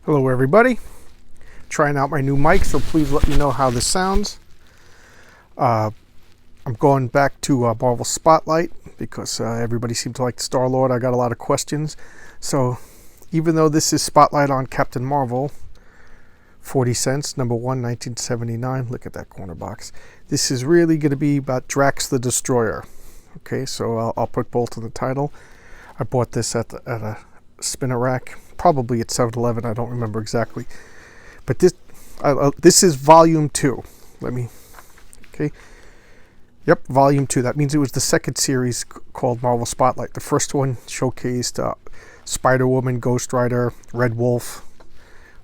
Hello everybody, trying out my new mic, so please let me know how this sounds. I'm going back to Marvel Spotlight because everybody seemed to like Star-Lord. I got a lot of questions, so even though this is Spotlight on Captain Marvel, 40 cents, number 1, 1979, look at that corner box. This is really going to be about Drax the Destroyer. Okay, so I'll put both in the title. I bought this at a spinner rack, probably at 7-Eleven, I don't remember exactly. But this is volume 2. Okay. Yep, volume 2. That means it was the second series called Marvel Spotlight. The first one showcased Spider-Woman, Ghost Rider, Red Wolf,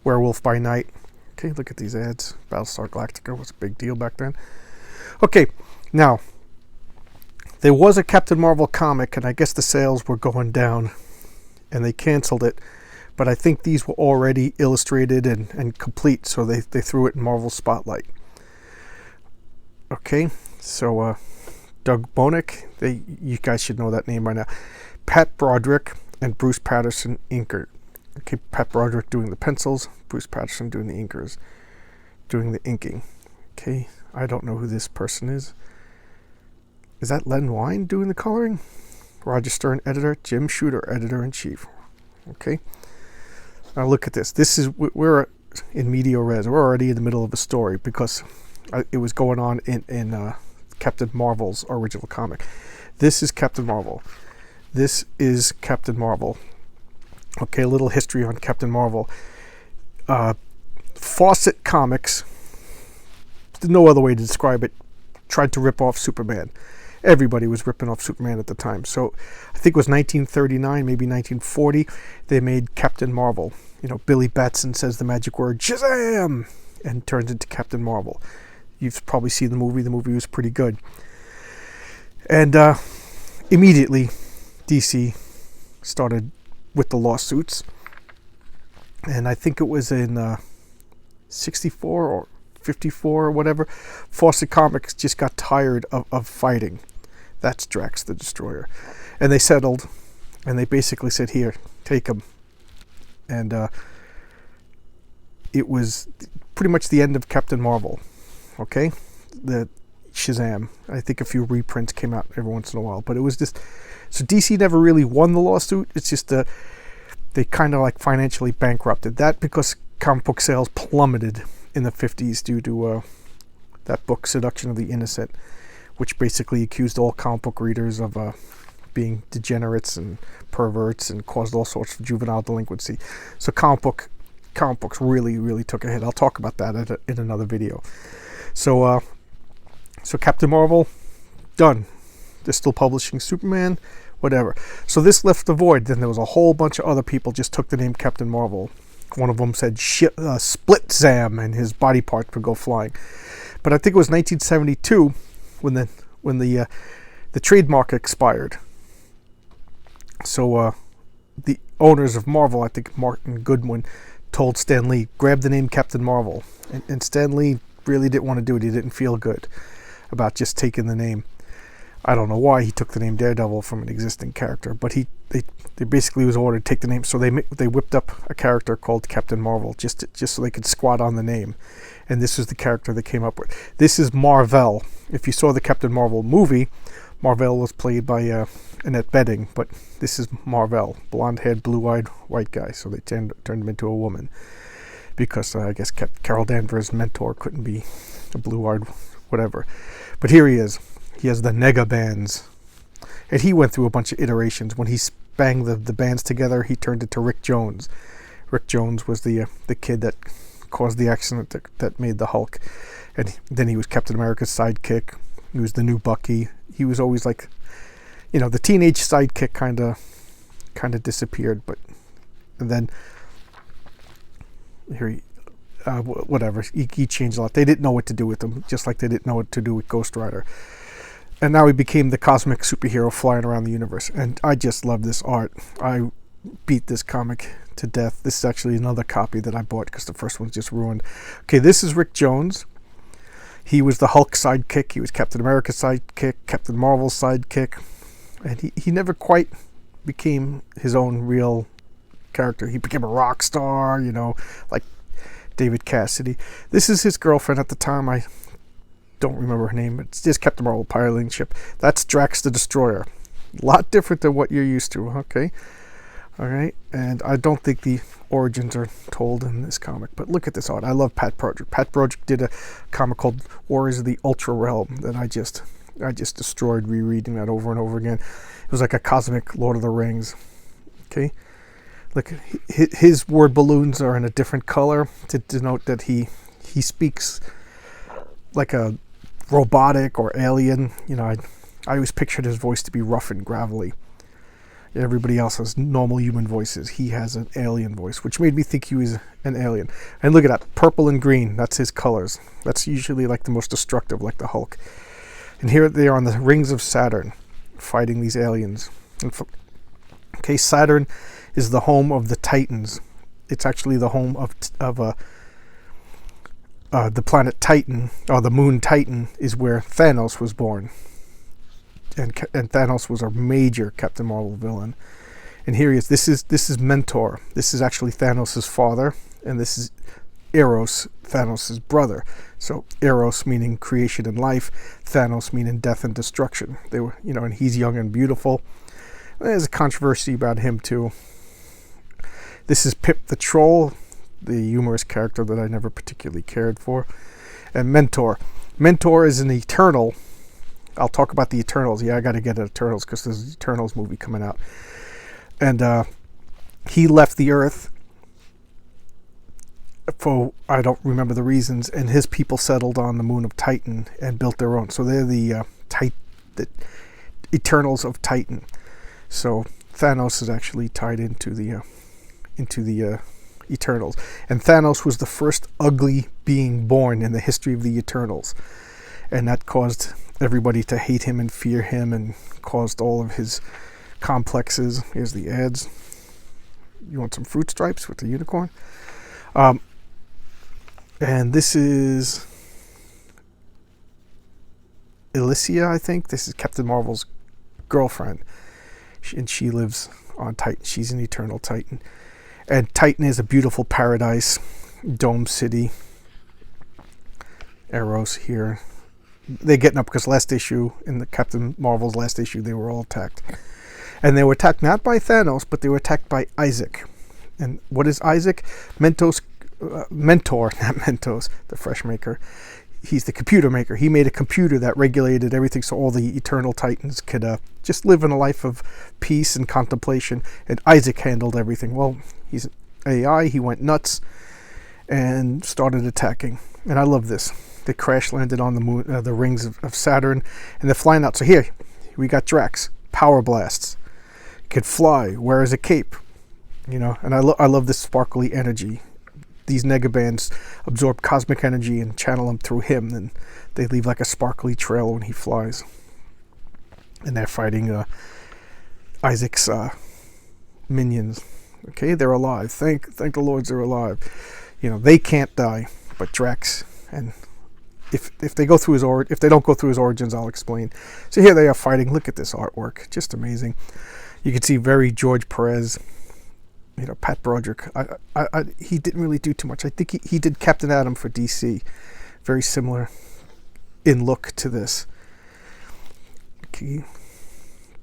Werewolf by Night. Okay, look at these ads. Battlestar Galactica was a big deal back then. Okay, now, there was a Captain Marvel comic, and I guess the sales were going down, and they canceled it. But I think these were already illustrated and complete, so they threw it in Marvel Spotlight. Okay, so Doug Bonick, you guys should know that name by now. Pat Broderick and Bruce Patterson inker. Okay, Pat Broderick doing the pencils, Bruce Patterson doing the inkers, doing the inking. Okay, I don't know who this person is. Is that Len Wein doing the coloring? Roger Stern, editor. Jim Shooter, editor-in-chief. Okay. Now look at this. We're in medio res. We're already in the middle of a story because it was going on in Captain Marvel's original comic. This is Captain Marvel. This is Captain Marvel. Okay, a little history on Captain Marvel. Fawcett Comics, no other way to describe it, tried to rip off Superman. Everybody was ripping off Superman at the time. So I think it was 1939, maybe 1940, they made Captain Marvel. You know, Billy Batson says the magic word, Shazam! And turns into Captain Marvel. You've probably seen the movie. The movie was pretty good. And immediately, DC started with the lawsuits. And I think it was in 64 or 54 or whatever, Fawcett Comics just got tired of fighting. That's Drax the Destroyer. And they settled, and they basically said, here, take him. And it was pretty much the end of Captain Marvel. Okay? The Shazam. I think a few reprints came out every once in a while, but it was just... So DC never really won the lawsuit. It's just they kind of like financially bankrupted. That because comic book sales plummeted in the 50s due to that book, Seduction of the Innocent, which basically accused all comic book readers of being degenerates and perverts and caused all sorts of juvenile delinquency. So comic books really took a hit. I'll talk about that in another video. So Captain Marvel, done. They're still publishing Superman, whatever. So this left the void. Then there was a whole bunch of other people just took the name Captain Marvel. One of them said split Zam, and his body parts would go flying. But I think it was 1972 when the trademark expired. So the owners of Marvel, I think Martin Goodwin, told Stan Lee, grab the name Captain Marvel. And Stan Lee really didn't want to do it. He didn't feel good about just taking the name. I don't know why he took the name Daredevil from an existing character, but they basically was ordered to take the name. So they whipped up a character called Captain Marvel just so they could squat on the name. And this was the character they came up with. This is Marvel. If you saw the Captain Marvel movie, Marvel was played by Annette Bening, but this is Marvel, blonde-haired, blue-eyed white guy. So they turned him into a woman because I guess Carol Danvers' mentor couldn't be a blue-eyed whatever. But here he is. He has the nega bands. And he went through a bunch of iterations. When he banged the bands together, he turned into Rick Jones. Rick Jones was the kid that caused the accident that made the Hulk. And then he was Captain America's sidekick. He was the new Bucky. He was always like, you know, the teenage sidekick kind of disappeared. And then here whatever. He changed a lot. They didn't know what to do with him, just like they didn't know what to do with Ghost Rider. And now he became the cosmic superhero flying around the universe. And I just love this art. I beat this comic to death. This is actually another copy that I bought because the first one's just ruined. Okay, this is Rick Jones. He was the Hulk sidekick. He was Captain America's sidekick, Captain Marvel's sidekick. And he never quite became his own real character. He became a rock star, you know, like David Cassidy. This is his girlfriend at the time. I don't remember her name. It's just Captain Marvel piloting ship. That's Drax the Destroyer. A lot different than what you're used to, okay? All right, and I don't think the origins are told in this comic, but look at this art. I love Pat Broderick. Pat Broderick did a comic called Warriors of the Ultra Realm that I just destroyed rereading that over and over again. It was like a cosmic Lord of the Rings. Okay, look, his word balloons are in a different color to denote that he speaks like a robotic or alien. You know, I always pictured his voice to be rough and gravelly. Everybody else has normal human voices. He has an alien voice, which made me think he was an alien. And look at that, purple and green, that's his colors. That's usually like the most destructive, like the Hulk. And here they are on the rings of Saturn, fighting these aliens. Okay, Saturn is the home of the Titans. It's actually the home of the planet Titan, or the moon Titan, is where Thanos was born. And Thanos was a major Captain Marvel villain. And here he is. This is Mentor. This is actually Thanos' father, and this is Eros, Thanos' brother. So Eros meaning creation and life, Thanos meaning death and destruction. They were, you know, and he's young and beautiful. There's a controversy about him too. This is Pip the Troll, the humorous character that I never particularly cared for. And Mentor. Mentor is an Eternal. I'll talk about the Eternals. Yeah, I got to get at Eternals because there's an Eternals movie coming out. And he left the Earth for, I don't remember the reasons, and his people settled on the moon of Titan and built their own. So they're the Eternals of Titan. So Thanos is actually tied into the Eternals. And Thanos was the first ugly being born in the history of the Eternals. And that caused everybody to hate him and fear him, and caused all of his complexes. Here's the ads. You want some fruit stripes with the unicorn? And this is Elysia, I think. This is Captain Marvel's girlfriend. And she lives on Titan. She's an Eternal Titan. And Titan is a beautiful paradise, dome city. Eros here. They're getting up because last issue, in the Captain Marvel's last issue, they were all attacked. And they were attacked not by Thanos, but they were attacked by Isaac. And what is Isaac? Mentor, not Mentos, the fresh maker. He's the computer maker. He made a computer that regulated everything so all the Eternal Titans could just live in a life of peace and contemplation. And Isaac handled everything. Well, he's an AI. He went nuts and started attacking. And I love this. They crash landed on the moon, the rings of Saturn, and they're flying out. So here we got Drax, power blasts, could fly, wears a cape, you know. And I love this sparkly energy. These negabands absorb cosmic energy and channel them through him, and they leave like a sparkly trail when he flies. And they're fighting Isaac's minions. Okay, they're alive. Thank the Lords they're alive. You know, they can't die, but Drax, and if they go through his if they don't go through his origins, I'll explain. So here they are fighting. Look at this artwork, just amazing. You can see very George Perez, you know, Pat Broderick. He didn't really do too much. I think he did Captain Atom for DC, very similar in look to this. Okay,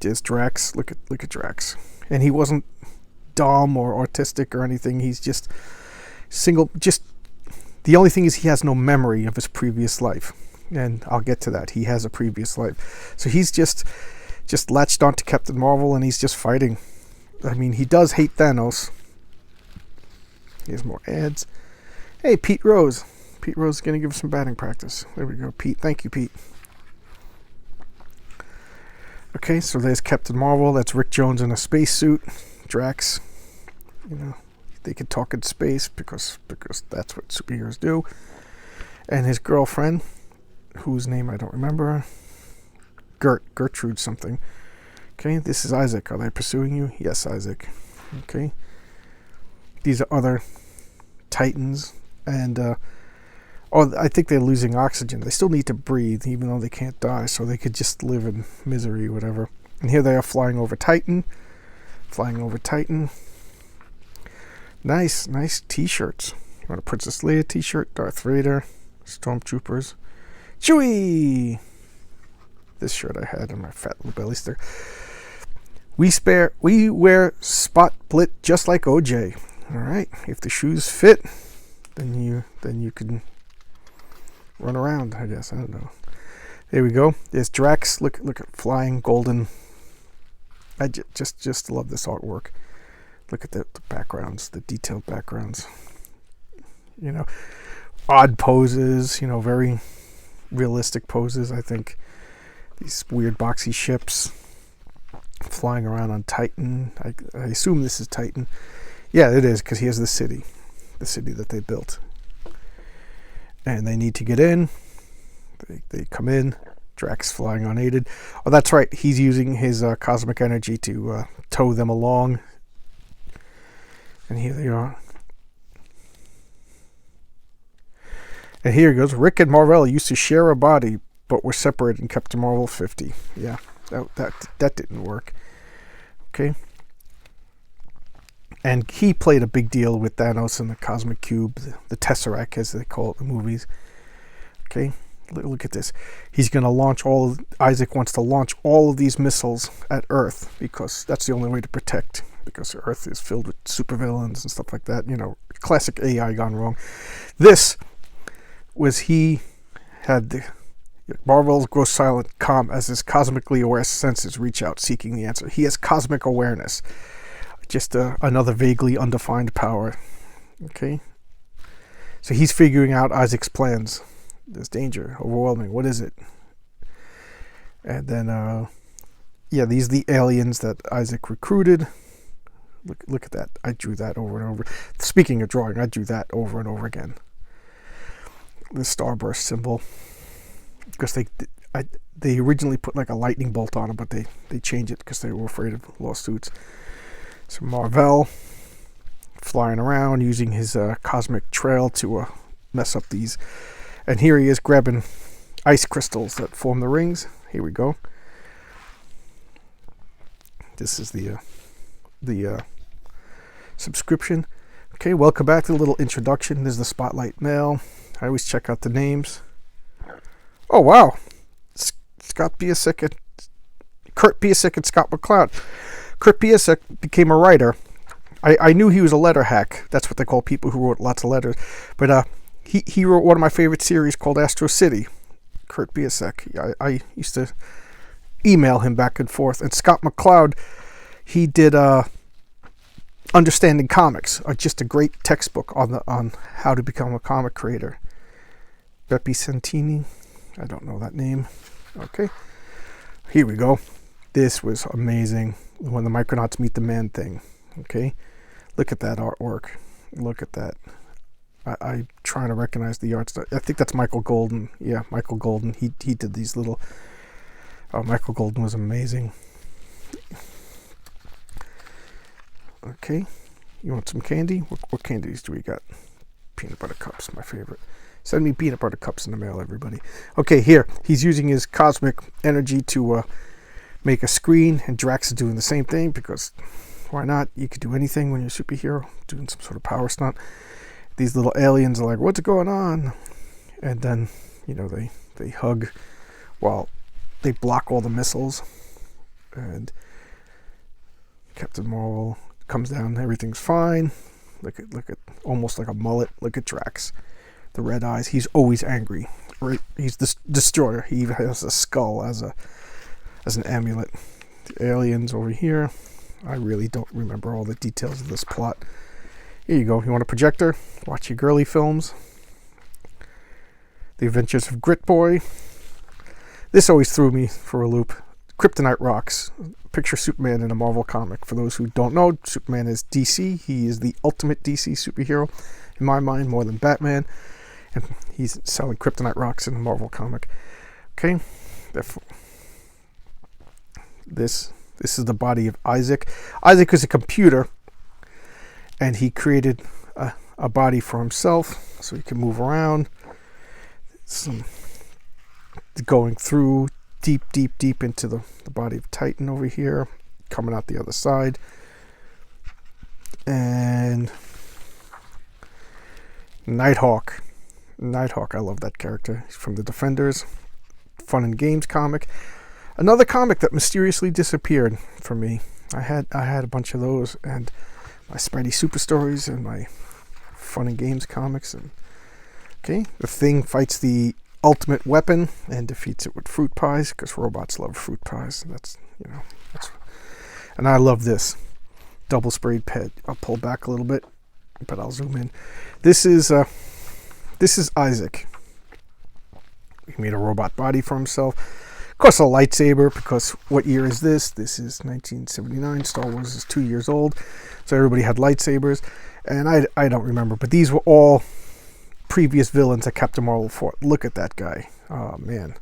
there's Drax. Look at Drax, and he wasn't dumb or autistic or anything. He's just the only thing is he has no memory of his previous life, and I'll get to that. He has a previous life, so he's just latched onto Captain Marvel, and he's just fighting. I mean, he does hate Thanos. Here's more ads. Hey, Pete Rose. Pete Rose is going to give us some batting practice. There we go, Pete. Thank you, Pete. Okay, so there's Captain Marvel. That's Rick Jones in a spacesuit. Drax, you know, they could talk in space because that's what superheroes do. And his girlfriend, whose name I don't remember, Gertrude something. Okay, this is Isaac. Are they pursuing you? Yes, Isaac. Okay. These are other Titans, and I think they're losing oxygen. They still need to breathe, even though they can't die, so they could just live in misery, whatever. And here they are flying over Titan. Nice t-shirts. You want a Princess Leia t-shirt, Darth Vader, Stormtroopers, Chewie. This shirt I had on my fat little belly sticker. We wear spot blit just like OJ. All right. If the shoes fit, then you can run around. I guess I don't know. There we go. There's Drax. Look at flying golden. I just love this artwork. Look at the backgrounds, the detailed backgrounds. You know, odd poses. You know, very realistic poses. I think these weird boxy ships flying around on Titan. I assume this is Titan. Yeah, it is, because he has the city that they built, and they need to get in. They come in. Drax flying unaided. Oh, that's right. He's using his cosmic energy to tow them along. And here they are. And here he goes. Rick and Marvel used to share a body, but were separated and kept to Marvel 50. Yeah, that didn't work. Okay. And he played a big deal with Thanos and the Cosmic Cube, the Tesseract, as they call it in the movies. Okay. Look at this. He's going to launch Isaac wants to launch all of these missiles at Earth, because that's the only way to protect, because Earth is filled with supervillains and stuff like that. You know, classic AI gone wrong. This was he had the Marvel's grow silent, calm as his cosmically aware senses reach out seeking the answer. He has cosmic awareness. Just another vaguely undefined power. Okay? So he's figuring out Isaac's plans. There's danger, overwhelming. What is it? And then, yeah, these are the aliens that Isaac recruited. Look at that. I drew that over and over. Speaking of drawing, I drew that over and over again. The starburst symbol. Because they originally put like a lightning bolt on it, but they changed it because they were afraid of lawsuits. So Marvel flying around using his cosmic trail to mess up these. And here he is grabbing ice crystals that form the rings. Here we go. This is the subscription. Okay, welcome back to the little introduction. This is the Spotlight Mail. I always check out the names. Oh, wow. Scott Piasek and Kurt Piasek and Scott McCloud. Kurt Piasek became a writer. I knew he was a letter hack. That's what they call people who wrote lots of letters. But he wrote one of my favorite series called Astro City. Kurt Piasek. I used to email him back and forth. And Scott McCloud, he did Understanding Comics, just a great textbook on how to become a comic creator. Beppe Santini. I don't know that name. Okay. Here we go. This was amazing. When the Micronauts meet the Man thing. Okay. Look at that artwork. Look at that. I'm trying to recognize the art. I think that's Michael Golden. Yeah, Michael Golden. He did these little... Michael Golden was amazing. Okay. You want some candy? What candies do we got? Peanut butter cups, my favorite. Send me peanut butter cups in the mail, everybody. Okay, here. He's using his cosmic energy to make a screen, and Drax is doing the same thing, because why not? You could do anything when you're a superhero, doing some sort of power stunt. These little aliens are like, what's going on? And then, you know, they hug while they block all the missiles. And Captain Marvel comes down, everything's fine. Look at almost like a mullet. Look at Drax. The red eyes. He's always angry. Right? He's the Destroyer. He even has a skull as an amulet. The aliens over here. I really don't remember all the details of this plot. Here you go. You want a projector? Watch your girly films. The Adventures of Grit Boy. This always threw me for a loop. Kryptonite Rocks. Picture Superman in a Marvel comic. For those who don't know, Superman is DC. He is the ultimate DC superhero, in my mind, more than Batman. And he's selling Kryptonite Rocks in a Marvel comic. Okay? Therefore, this is the body of Isaac. Isaac is a computer, and he created a body for himself so he can move around. Some going through deep into the body of Titan over here, coming out the other side. And Nighthawk. Nighthawk, I love that character. He's from the Defenders. Fun and Games comic. Another comic that mysteriously disappeared from me. I had a bunch of those, and my Spidey Super Stories and my Fun and Games comics. And okay, the Thing fights the ultimate weapon and defeats it with fruit pies, because robots love fruit pies. That's, and I love this double sprayed pet. I'll pull back a little bit, but I'll zoom in. This is Isaac. He made a robot body for himself. Of course, a lightsaber, because what year is this? This is 1979. Star Wars is 2 years old, so everybody had lightsabers. And I don't remember, but these were all previous villains that Captain Marvel fought. Look at that guy. Oh, man.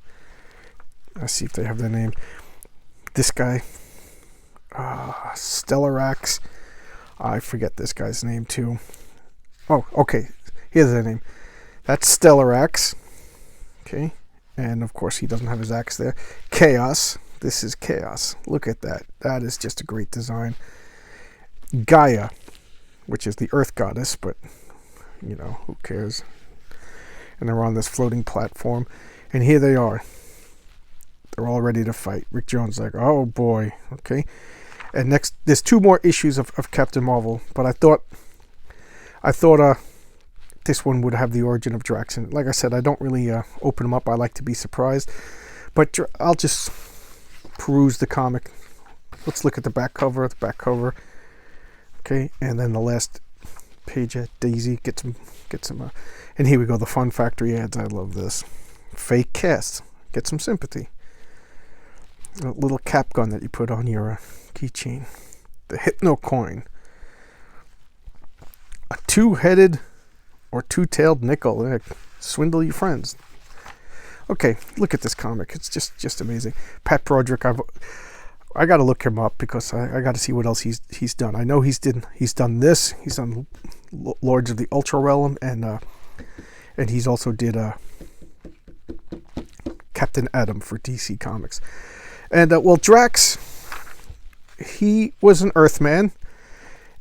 Let's see if they have their name. This guy. Stellarex. I forget this guy's name, too. Oh, okay. Here's their name. That's Stellarex. Okay. And, of course, he doesn't have his axe there. Chaos. This is Chaos. Look at that. That is just a great design. Gaia, which is the Earth goddess, but, who cares? And they're on this floating platform. And here they are. They're all ready to fight. Rick Jones like, oh, boy. Okay. And next, there's 2 more issues of Captain Marvel, but I thought this one would have the origin of Drax. And like I said, I don't really open them up. I like to be surprised. But I'll just peruse the comic. Let's look at the back cover. Okay, and then the last page, Daisy gets some. And here we go, the Fun Factory ads. I love this. Fake cast. Get some sympathy. A little cap gun that you put on your keychain. The Hypno Coin. A 2-headed or 2-tailed nickel. Swindle your friends. Okay, look at this comic. It's just amazing. Pat Broderick, I got to look him up, because I got to see what else he's done. I know he's done this. He's done Lords of the Ultra Realm, and he's also did Captain Atom for DC Comics. And Drax, he was an Earthman,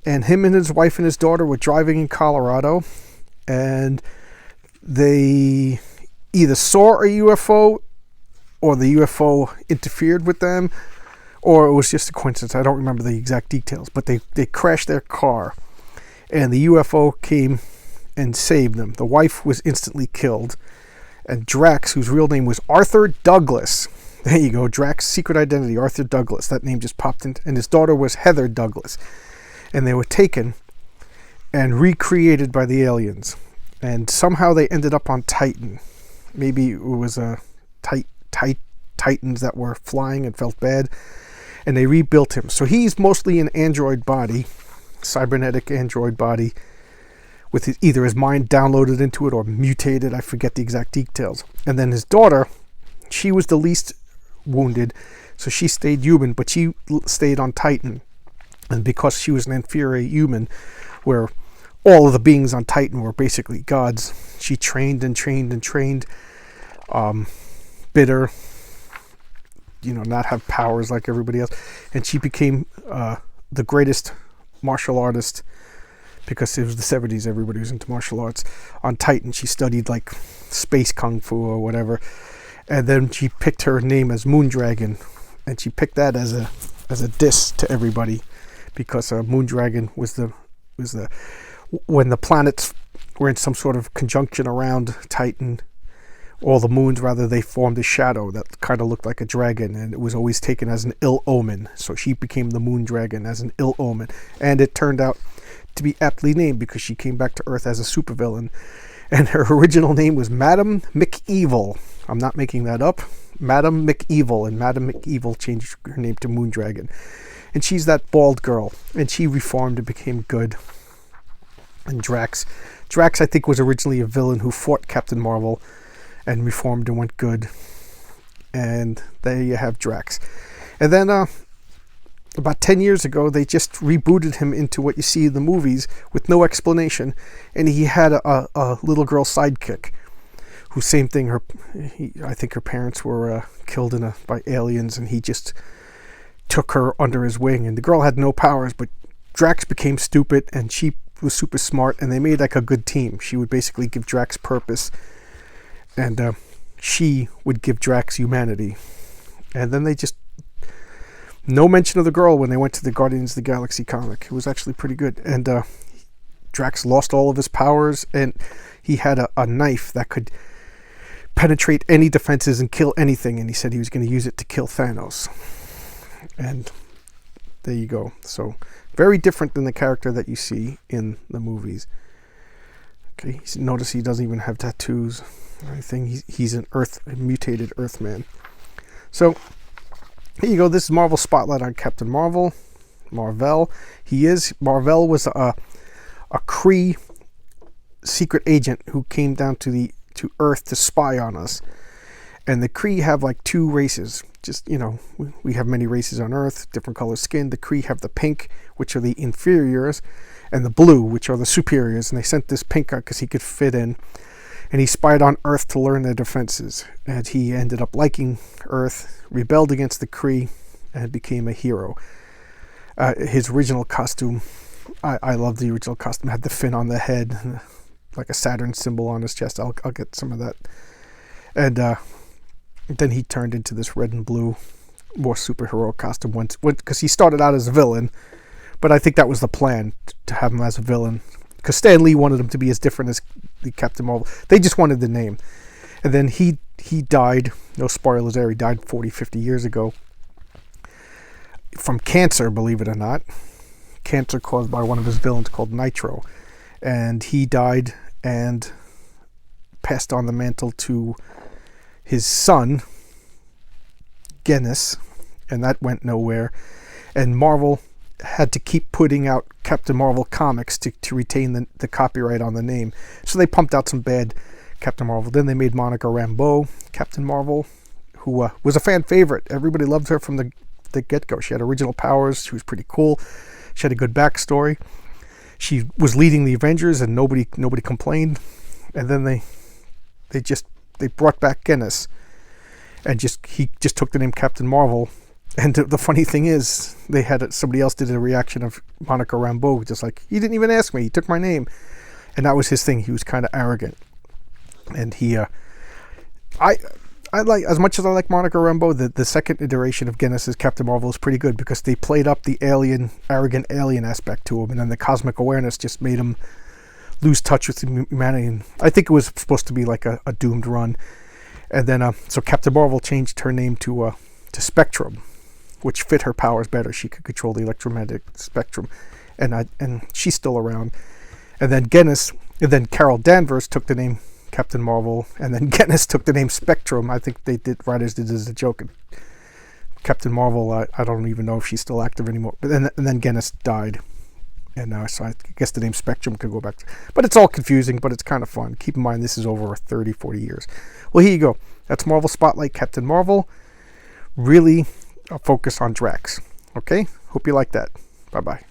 and him and his wife and his daughter were driving in Colorado, and they either saw a UFO, or the UFO interfered with them, or it was just a coincidence. I don't remember the exact details, but they crashed their car, and the UFO came and saved them. The wife was instantly killed, and Drax, whose real name was Arthur Douglas, there you go, Drax, secret identity, Arthur Douglas, that name just popped in, and his daughter was Heather Douglas, and they were taken and recreated by the aliens, and somehow they ended up on Titan. Maybe it was Titans that were flying and felt bad, and they rebuilt him. So he's mostly an android body, cybernetic android body, with either his mind downloaded into it or mutated. I forget the exact details. And then his daughter, she was the least wounded, so she stayed human, but she stayed on Titan. And because she was an inferior human, where all of the beings on Titan were basically gods, she trained and trained and trained. Bitter, not have powers like everybody else, and she became the greatest martial artist, because it was the 70s, everybody was into martial arts. On Titan, she studied like space kung fu or whatever, and then she picked her name as Moondragon, and she picked that as a diss to everybody, because Moondragon was the when the planets were in some sort of conjunction around Titan, all the moons rather, they formed a shadow that kind of looked like a dragon, and it was always taken as an ill omen. So she became the Moon Dragon as an ill omen, and it turned out to be aptly named, because she came back to Earth as a supervillain, and her original name was Madam McEvil. I'm not making that up. Madam McEvil, and Madam McEvil changed her name to Moondragon, and she's that bald girl, and she reformed and became good. And Drax, I think, was originally a villain who fought Captain Marvel and reformed and went good. And there you have Drax. And then about 10 years ago, they just rebooted him into what you see in the movies with no explanation. And he had a little girl sidekick who, same thing, I think her parents were killed by aliens, and he just took her under his wing. And the girl had no powers, but Drax became stupid, and she was super smart, and they made like a good team. She would basically give Drax purpose, and she would give Drax humanity. And then they just, no mention of the girl when they went to the Guardians of the Galaxy comic. It was actually pretty good. And Drax lost all of his powers, and he had a knife that could penetrate any defenses and kill anything, and he said he was going to use it to kill Thanos. And there you go. So very different than the character that you see in the movies. Okay, notice he doesn't even have tattoos or anything. He's a mutated Earthman. So here you go. This is Marvel Spotlight on Captain Marvel. Marvel was a Kree secret agent who came down to Earth to spy on us. And the Kree have like two races. Just, we have many races on Earth, different color skin. The Kree have the pink, which are the inferiors, and the blue, which are the superiors. And they sent this pink guy because he could fit in. And he spied on Earth to learn their defenses. And he ended up liking Earth, rebelled against the Kree, and became a hero. His original costume, I love the original costume. It had the fin on the head, like a Saturn symbol on his chest. I'll get some of that. And then he turned into this red and blue, more superhero costume because he started out as a villain, but I think that was the plan, to have him as a villain, because Stan Lee wanted him to be as different as the Captain Marvel. They just wanted the name. And then he died, no spoilers there, he died 40, 50 years ago from cancer, believe it or not. Cancer caused by one of his villains called Nitro. And he died and passed on the mantle to his son, Guinness, and that went nowhere. And Marvel had to keep putting out Captain Marvel comics to retain the copyright on the name. So they pumped out some bad Captain Marvel. Then they made Monica Rambeau Captain Marvel, who was a fan favorite. Everybody loved her from the get-go. She had original powers. She was pretty cool. She had a good backstory. She was leading the Avengers, and nobody complained. And then they brought back Guinness, and he just took the name Captain Marvel. And the funny thing is, somebody else did a reaction of Monica Rambeau, just like, he didn't even ask me, he took my name. And that was his thing. He was kind of arrogant. And I like, as much as I like Monica Rambeau, the second iteration of Guinness as Captain Marvel is pretty good, because they played up the arrogant alien aspect to him, and then the cosmic awareness just made him lose touch with humanity. And I think it was supposed to be like a doomed run. And then so Captain Marvel changed her name to Spectrum, which fit her powers better. She could control the electromagnetic spectrum, and she's still around. And then Carol Danvers took the name Captain Marvel, and then Guinness took the name Spectrum. I think writers did as a joke. And Captain Marvel, I don't even know if she's still active anymore. But then Guinness died. And so I guess the name Spectrum could go back to. But it's all confusing, but it's kind of fun. Keep in mind, this is over 30, 40 years. Well, here you go. That's Marvel Spotlight Captain Marvel. Really focus on Drax. Okay? Hope you like that. Bye-bye.